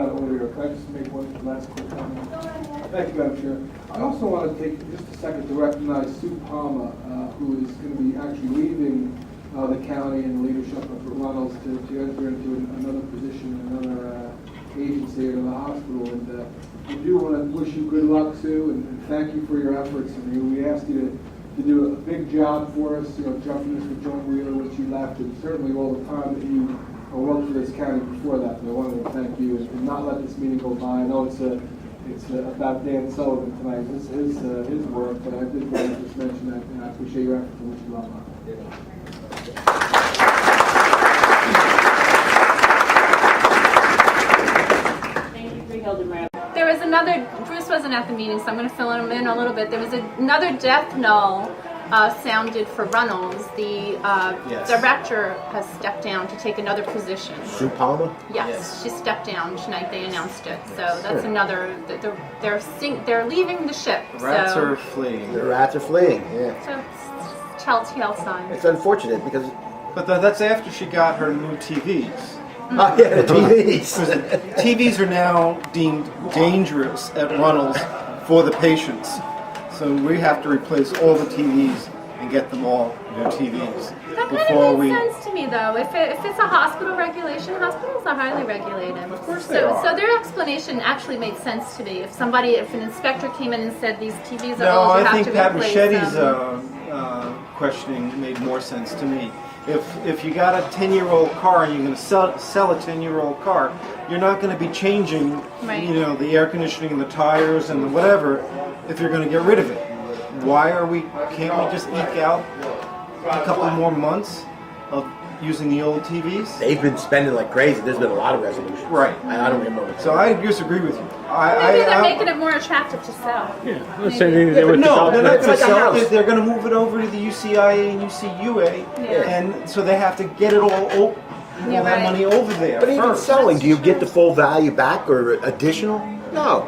Earlier, can I just make one last quick comment? Thank you, Madam Chair. I also want to take just a second to recognize Sue Palmer, who is going to be actually leaving the county and the leadership of Runnells to enter into another position, another agency at the hospital. And I do want to wish you good luck, Sue, and thank you for your efforts. I mean, we asked you to do a big job for us, jumping into the joint wheeler once you left, and certainly all the time that you worked for this county before that. But I wanted to thank you and not let this meeting go by. I know it's about Dan Sullivan tonight, his work, but I did want to just mention that, and I appreciate your efforts and wish you luck. Thank you for holding my. There was another, Bruce wasn't at the meeting, so I'm going to fill him in a little bit. There was another death knell sounded for Runnells. The director has stepped down to take another position. Sue Palmer? Yes, she stepped down tonight. They announced it. So that's another, they're leaving the ship. Rats are fleeing. The rats are fleeing, yeah. So it's telltale sign. It's unfortunate because... But that's after she got her new TVs. Oh, yeah, the TVs. TVs are now deemed dangerous at Runnells for the patients. So we have to replace all the TVs and get them all new TVs. That kind of makes sense to me, though. If it's a hospital regulation, hospitals are highly regulated. Of course they are. So their explanation actually made sense to me. If an inspector came in and said these TVs are No, old, you I have think to Pat replace Machetti's them. questioning made more sense to me. If you got a 10-year-old car and you're going to sell a 10-year-old car, you're not going to be changing, Right. the air conditioning and the tires and the whatever if you're going to get rid of it. Can't we just eke out a couple more months of using the old TVs? They've been spending like crazy. There's been a lot of resolutions. Right. I don't remember. So I disagree with you. Maybe they're making it more attractive to sell. But no, they're not going to sell it. They're going to move it over to the UCIA and UCUA, and so they have to get it all that money over there. But even selling, do you get the full value back or additional? No.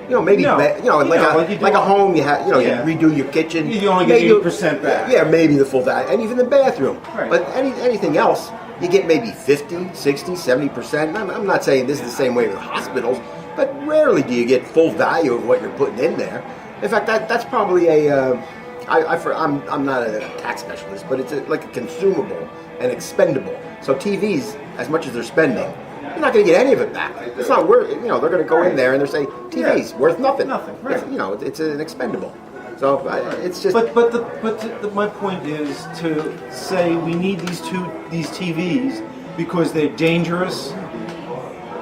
Maybe No. like a home, you have, you redo your kitchen. You only get 80% back. Yeah, maybe the full value, and even the bathroom. Right. But anything else, you get maybe 50, 60, 70%. I'm not saying this is the same way with hospitals, but rarely do you get full value of what you're putting in there. In fact, that's probably I'm not a tax specialist, but it's like a consumable and expendable. So TVs, as much as they're spending, you're not going to get any of it back. It's not worth. They're going to go in there and they're saying TV's worth nothing. Nothing. Right. It's an expendable. So it's just. But my point is to say we need these TVs because they're dangerous.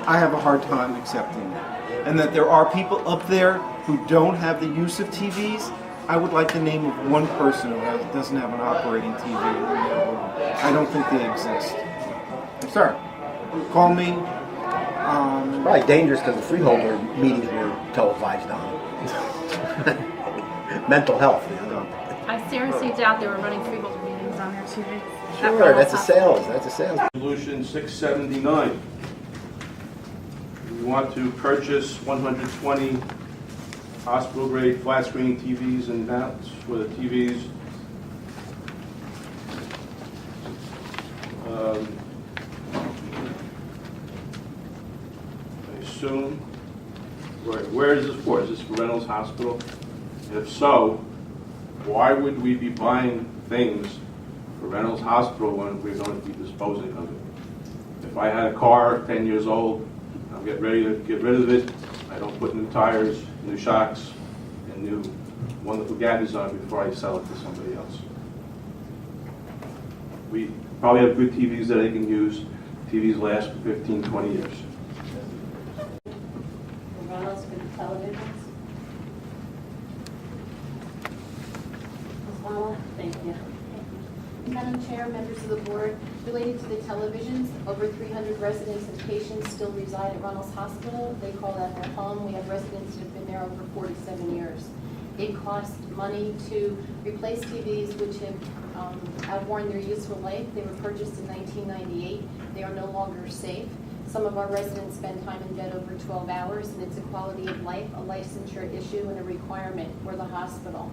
I have a hard time accepting that, and that there are people up there who don't have the use of TVs. I would like the name of one person who doesn't have an operating TV. I don't think they exist. I'm sorry. Call me. It's probably dangerous because the freeholder meetings were televised on. Mental health. I seriously doubt they were running freeholder meetings on their TV. Sure, that's a sales. Resolution 679. We want to purchase 120 hospital-grade flat-screen TVs and mounts for the TVs. I assume, where is this for? Is this for Runnells Hospital? And if so, why would we be buying things for Runnells Hospital when we're going to be disposing of it? If I had a car 10 years old, I'm getting ready to get rid of it, I don't put new tires, new shocks, and new wonderful gadgets on it before I sell it to somebody else. We probably have good TVs that they can use. TVs last for 15, 20 years. Runnells for the televisions. Ms. Walla, thank you. Madam Chair, members of the board, related to the televisions, over 300 residents and patients still reside at Runnells Hospital. They call that their home. We have residents who have been there over 47 years. It costs money to replace TVs which have outworn their useful life. They were purchased in 1998. They are no longer safe. Some of our residents spend time in bed over 12 hours, and it's a quality of life, a licensure issue, and a requirement for the hospital.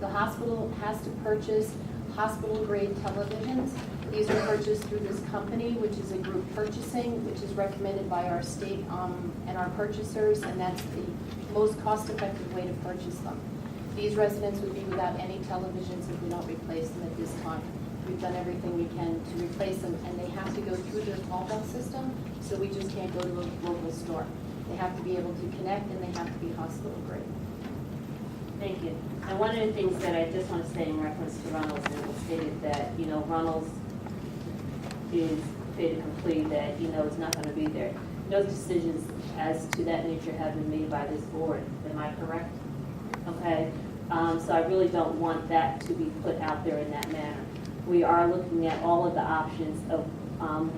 The hospital has to purchase hospital-grade televisions. These are purchased through this company, which is a group purchasing, which is recommended by our state and our purchasers, and that's the most cost-effective way to purchase them. These residents would be without any televisions if we don't replace them at this time. We've done everything we can to replace them, and they have to go through their call-bell system, so we just can't go to a local store. They have to be able to connect, and they have to be hospital-grade. Thank you. And one of the things that I just want to say in reference to Runnells, and it was stated that, Runnells is fait accompli, that, is not going to be there. No decisions as to that nature have been made by this board. Am I correct? Okay. So I really don't want that to be put out there in that manner. We are looking at all of the options of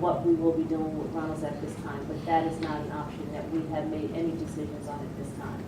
what we will be doing with Runnells at this time, but that is not an option that we have made any decisions on at this time.